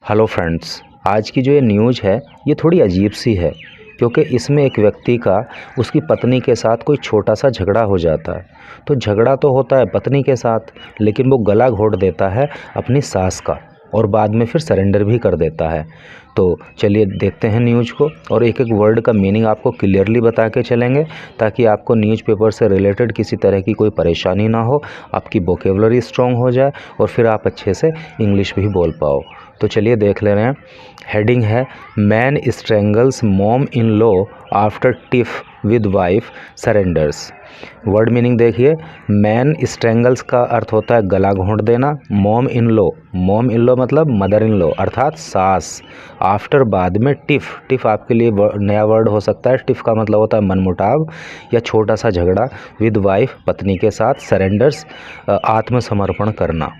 Hello friends, आज की जो ये न्यूज़ है ये थोड़ी अजीब सी है क्योंकि इसमें एक व्यक्ति का उसकी पत्नी के साथ कोई छोटा सा झगड़ा हो जाता है। तो झगड़ा तो होता है पत्नी के साथ, लेकिन वो गला घोट देता है अपनी सास का और बाद में फिर सरेंडर भी कर देता है। तो चलिए देखते हैं न्यूज़ को और एक एक वर्ड का मीनिंग आपको क्लियरली बता के चलेंगे ताकि आपको न्यूज़पेपर से रिलेटेड किसी तरह की कोई परेशानी ना हो, आपकी वोकेबलरी स्ट्रॉन्ग हो जाए और फिर आप अच्छे से इंग्लिश भी बोल पाओ। तो चलिए देख ले रहे हैं। हेडिंग है man strangles mom in law after tiff with wife surrenders. Word meaning देखिए, मैन स्ट्रेंगल्स का अर्थ होता है गला घोंट देना। मॉम इन लॉ मतलब मदर इन लॉ अर्थात सास। आफ्टर बाद में टिफ आपके लिए नया वर्ड हो सकता है। टिफ का मतलब होता है मनमुटाव या छोटा सा झगड़ा। विद वाइफ पत्नी के साथ। सरेंडर्स आत्मसमर्पण करना।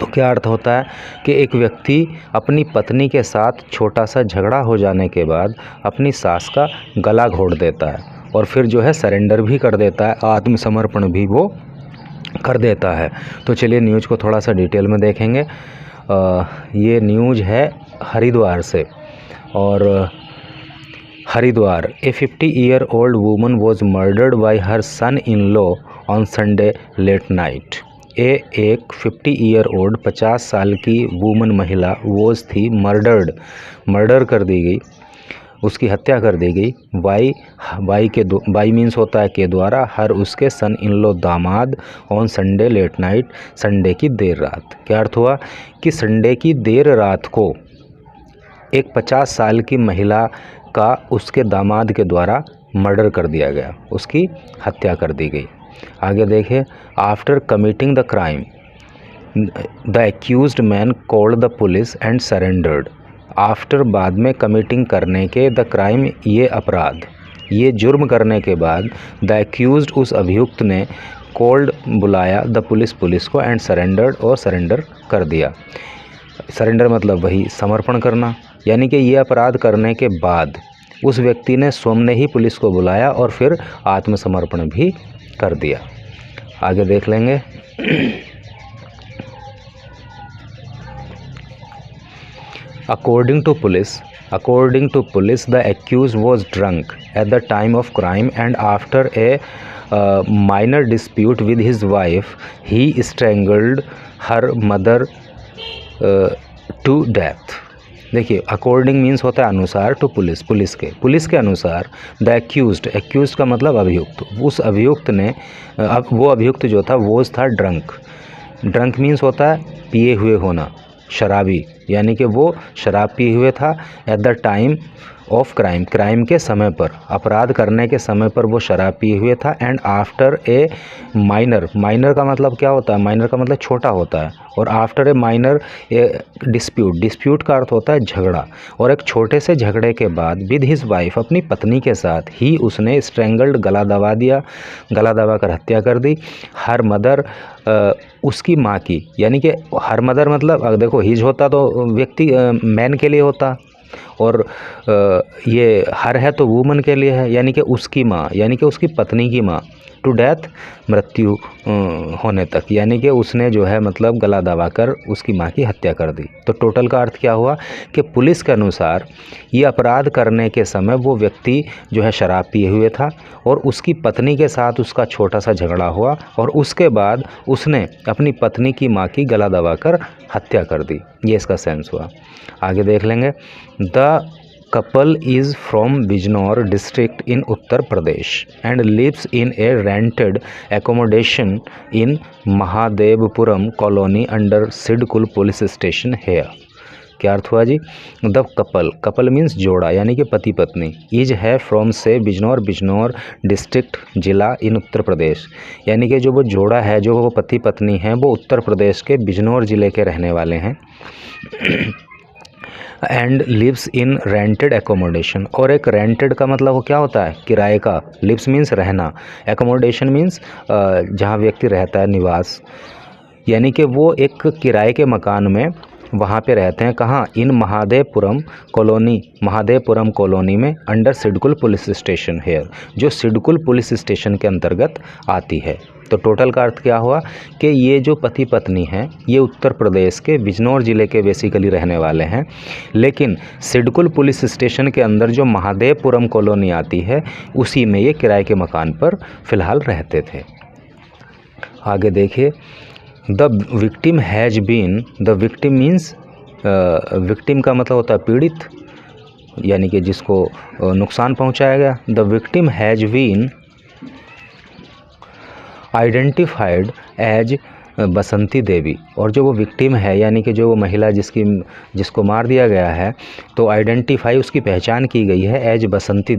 तो क्या अर्थ होता है कि एक व्यक्ति अपनी पत्नी के साथ छोटा सा झगड़ा हो जाने के बाद अपनी सास का गला घोट देता है और फिर जो है सरेंडर भी कर देता है, आत्मसमर्पण भी वो कर देता है। तो चलिए न्यूज़ को थोड़ा सा डिटेल में देखेंगे। ये न्यूज़ है हरिद्वार से। और Haridwar, a 50-year-old woman was murdered by her son in law on Sunday late night. एक 50-year-old 50 साल की वूमन महिला वॉज थी मर्डर कर दी गई, उसकी हत्या कर दी गई। बाई मीन्स होता है के द्वारा, हर उसके सन इन लॉ दामाद, on Sunday late night Sunday की देर रात। क्या अर्थ हुआ कि संडे की देर रात को एक 50 साल की महिला का उसके दामाद के द्वारा मर्डर कर दिया गया, उसकी हत्या कर दी गई। आगे देखिए, after committing the crime the accused man called the police and surrendered. After बाद में, कमिटिंग करने के, द क्राइम ये अपराध, ये जुर्म करने के बाद, द एक्यूज्ड उस अभियुक्त ने, कॉल्ड बुलाया, द पुलिस को, एंड सरेंडर्ड और सरेंडर कर दिया। सरेंडर मतलब वही समर्पण करना, यानी कि ये अपराध करने के बाद उस व्यक्ति ने स्वयं ने ही पुलिस को बुलाया और फिर आत्मसमर्पण भी कर दिया। आगे देख लेंगे। According to police the accused was drunk at the time of crime and after a minor dispute with his wife he strangled her mother to death. देखिए, अकॉर्डिंग मीन्स होता है अनुसार, टू पुलिस के अनुसार। द एक्यूज्ड का मतलब अभियुक्त, उस अभियुक्त ने, अब वो अभियुक्त जो था वो था ड्रंक मीन्स होता है पिए हुए होना, शराबी, यानी कि वो शराब पिए हुए था। Eight the time of crime के समय पर, अपराध करने के समय पर वो शराब पिए हुए था। एंड आफ्टर ए माइनर का मतलब क्या होता है? माइनर का मतलब छोटा होता है। और after a minor A dispute का अर्थ होता है झगड़ा। और एक छोटे से झगड़े के बाद विद हिज वाइफ अपनी पत्नी के साथ ही उसने स्ट्रेंगल्ड गला दबा कर हत्या कर दी। हर मदर उसकी माँ की, यानी कि हर मदर मतलब देखो हिज होता तो व्यक्ति मैन के लिए होता, और ये हर है तो वूमन के लिए है, यानी कि उसकी माँ, यानी कि उसकी पत्नी की माँ। टू डेथ मृत्यु होने तक, यानी कि उसने जो है मतलब गला दबाकर उसकी माँ की हत्या कर दी। तो टोटल का अर्थ क्या हुआ कि पुलिस के अनुसार ये अपराध करने के समय वो व्यक्ति जो है शराब पिए हुए था और उसकी पत्नी के साथ उसका छोटा सा झगड़ा हुआ और उसके बाद उसने अपनी पत्नी की माँ की गला दबाकर हत्या कर दी। ये इसका सेंस हुआ। आगे देख लेंगे। The couple is from Bijnor district in Uttar Pradesh and lives in a rented accommodation in Mahadevpuram colony under Sidkul police station here। क्या अर्थ हुआ जी? द कपल मीन्स जोड़ा, यानी कि पति पत्नी। इज है फ्रॉम से बिजनौर डिस्ट्रिक्ट जिला इन उत्तर प्रदेश, यानी कि जो वो जोड़ा है, जो वो पति पत्नी हैं, वो उत्तर प्रदेश के बिजनौर ज़िले के रहने वाले हैं। And lives in rented accommodation, और एक रेंटेड का मतलब वो क्या होता है? किराए का। लिव्स मीन्स रहना, एकोमोडेशन मीन्स जहाँ व्यक्ति रहता है, निवास, यानी कि वो एक किराए के मकान में वहाँ पे रहते हैं। कहाँ? इन महादेवपुरम कॉलोनी में under SIDCUL police station here, जो सिडकुल पुलिस स्टेशन के अंतर्गत आती है। तो टोटल का अर्थ क्या हुआ कि ये जो पति पत्नी हैं ये उत्तर प्रदेश के बिजनौर ज़िले के बेसिकली रहने वाले हैं, लेकिन सिडकुल पुलिस स्टेशन के अंदर जो महादेवपुरम कॉलोनी आती है उसी में ये किराए के मकान पर फ़िलहाल रहते थे। आगे देखिए, the victim has been, the victim means, victim का मतलब होता है पीड़ित, यानी कि जिसको नुकसान पहुंचाया गया। The victim has been identified as Basanti Devi, और जो वो विक्टिम है यानी कि जो वो महिला जिसको मार दिया गया है, तो आइडेंटिफाई उसकी पहचान की गई है एज बसंती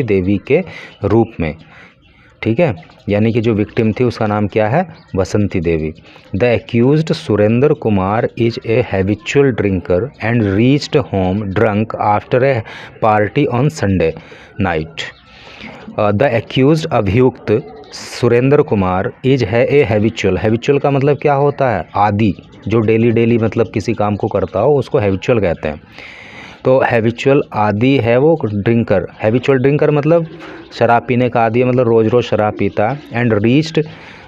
देवी के रूप में। ठीक है, यानी कि जो विक्टिम थी उसका नाम क्या है? Basanti Devi. The accused Surendra Kumar is a habitual drinker and reached home drunk after a party on Sunday night. The accused अभियुक्त सुरेंद्र कुमार इज है ए हैबिचुअल का मतलब क्या होता है? आदि, जो डेली मतलब किसी काम को करता हो उसको हैबिचुअल कहते हैं। तो हैबिचुअल आदि है वो ड्रिंकर, हैबिचुअल ड्रिंकर मतलब शराब पीने का आदि है, मतलब रोज़ शराब पीता। एंड रीच्ड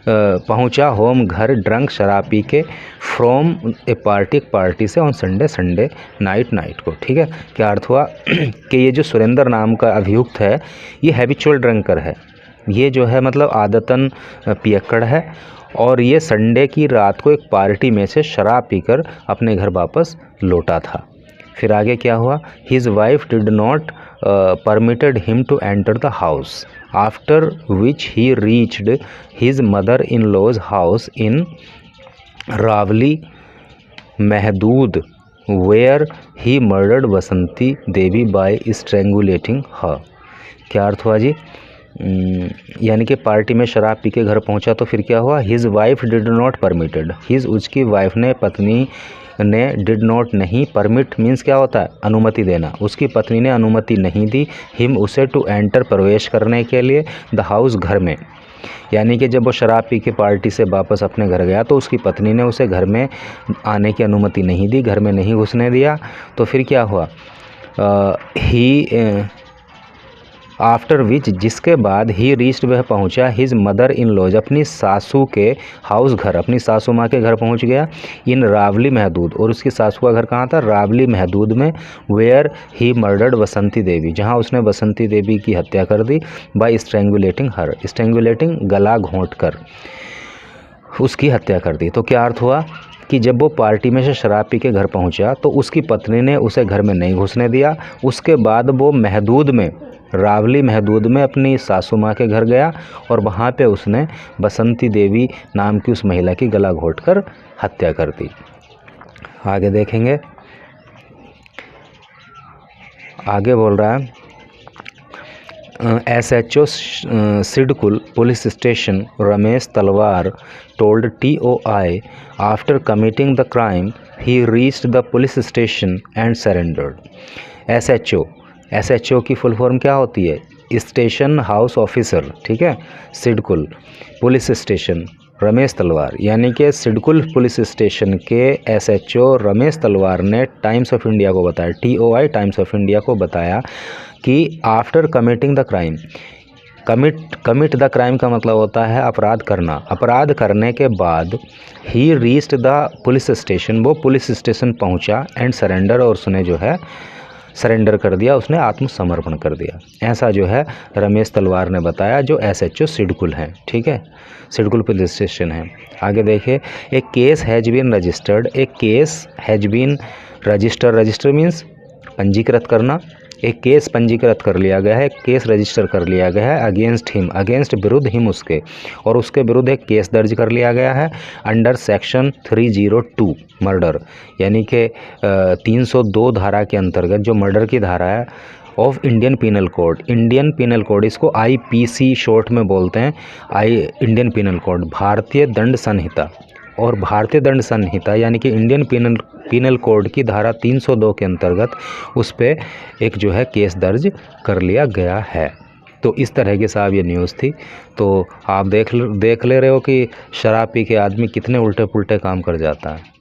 पहुंचा होम घर ड्रंक शराब पी के फ्रॉम ए पार्टी से ऑन संडे नाइट को। ठीक है, क्या अर्थ हुआ कि ये जो सुरेंद्र नाम का अभियुक्त है ये हैबिचुअल ड्रिंकर है, ये जो है मतलब आदतन पियक्कड़ है, और ये संडे की रात को एक पार्टी में से शराब पीकर अपने घर वापस लौटा था। फिर आगे क्या हुआ? His wife did not permitted him to enter the house, after which he reached his mother in law's house in Rawli Mahdud, where he murdered Basanti Devi by strangulating her. क्या अर्थ हुआ जी? यानी कि पार्टी में शराब पी के घर पहुंचा तो फिर क्या हुआ? His wife did not permitted, his उसकी वाइफ ने, पत्नी ने, डिड नॉट नहीं, परमिट मीन्स क्या होता है? अनुमति देना, उसकी पत्नी ने अनुमति नहीं दी, हिम उसे, टू एंटर प्रवेश करने के लिए, द हाउस घर में। यानी कि जब वो शराब पी के पार्टी से वापस अपने घर गया तो उसकी पत्नी ने उसे घर में आने की अनुमति नहीं दी, घर में नहीं घुसने दिया। तो फिर क्या हुआ? आफ्टर विच, जिसके बाद, ही रीच्ड, वह पहुंचा, हिज मदर इन लॉज, अपनी सासू के हाउस घर, अपनी सासू माँ के घर पहुंच गया। इन रावली महदूद, और उसकी सासू का घर कहाँ था? रावली महदूद में। वेयर ही मर्डर्ड बसंती देवी, जहाँ उसने बसंती देवी की हत्या कर दी। बाय स्ट्रेंगुलेटिंग हर, स्ट्रेंगुलेटिंग गला घोंट कर उसकी हत्या कर दी। तो क्या अर्थ हुआ कि जब वो पार्टी में से शराब पी के घर पहुंचा तो उसकी पत्नी ने उसे घर में नहीं घुसने दिया। उसके बाद वो महदूद में, रावली महदूद में अपनी सासू माँ के घर गया और वहाँ पे उसने बसंती देवी नाम की उस महिला की गला घोंटकर हत्या कर दी। आगे देखेंगे, आगे बोल रहा है, SHO SIDCUL police station Ramesh तलवार told TOI after committing the crime he reached the police station and surrendered। SHO की फुल फॉर्म क्या होती है? Station house officer. ठीक है, सिडकुल पुलिस स्टेशन रमेश तलवार, यानी कि सिडकुल पुलिस स्टेशन के SHO रमेश तलवार ने टाइम्स ऑफ इंडिया को बताया, TOI टाइम्स ऑफ इंडिया को बताया कि after committing the crime, commit the crime का मतलब होता है अपराध करना, अपराध करने के बाद ही रीच्ड द पुलिस स्टेशन, वो पुलिस स्टेशन पहुंचा, एंड सरेंडर, और उसने जो है सरेंडर कर दिया, उसने आत्मसमर्पण कर दिया। ऐसा जो है रमेश तलवार ने बताया, जो SHO सिडकुल हैं। ठीक है, सिडकुल पुलिस स्टेशन है। आगे देखिए, एक केस हैज बीन रजिस्टर्ड, एक case has been register means पंजीकृत करना, एक केस पंजीकृत कर लिया गया है, केस रजिस्टर कर लिया गया है अगेंस्ट हिम, अगेंस्ट विरुद्ध हिम उसके, और उसके विरुद्ध एक केस दर्ज कर लिया गया है अंडर सेक्शन 302 मर्डर, यानी कि 302 धारा के अंतर्गत, जो मर्डर की धारा है ऑफ इंडियन पीनल कोड, इसको IPC शॉर्ट में बोलते हैं, इंडियन पीनल कोड, भारतीय दंड संहिता। और भारतीय दंड संहिता यानी कि इंडियन पीनल कोड की धारा 302 के अंतर्गत उस पर एक जो है केस दर्ज कर लिया गया है। तो इस तरह की साहब ये न्यूज़ थी। तो आप देख ले रहे हो कि शराब पी के आदमी कितने उल्टे पुल्टे काम कर जाता है।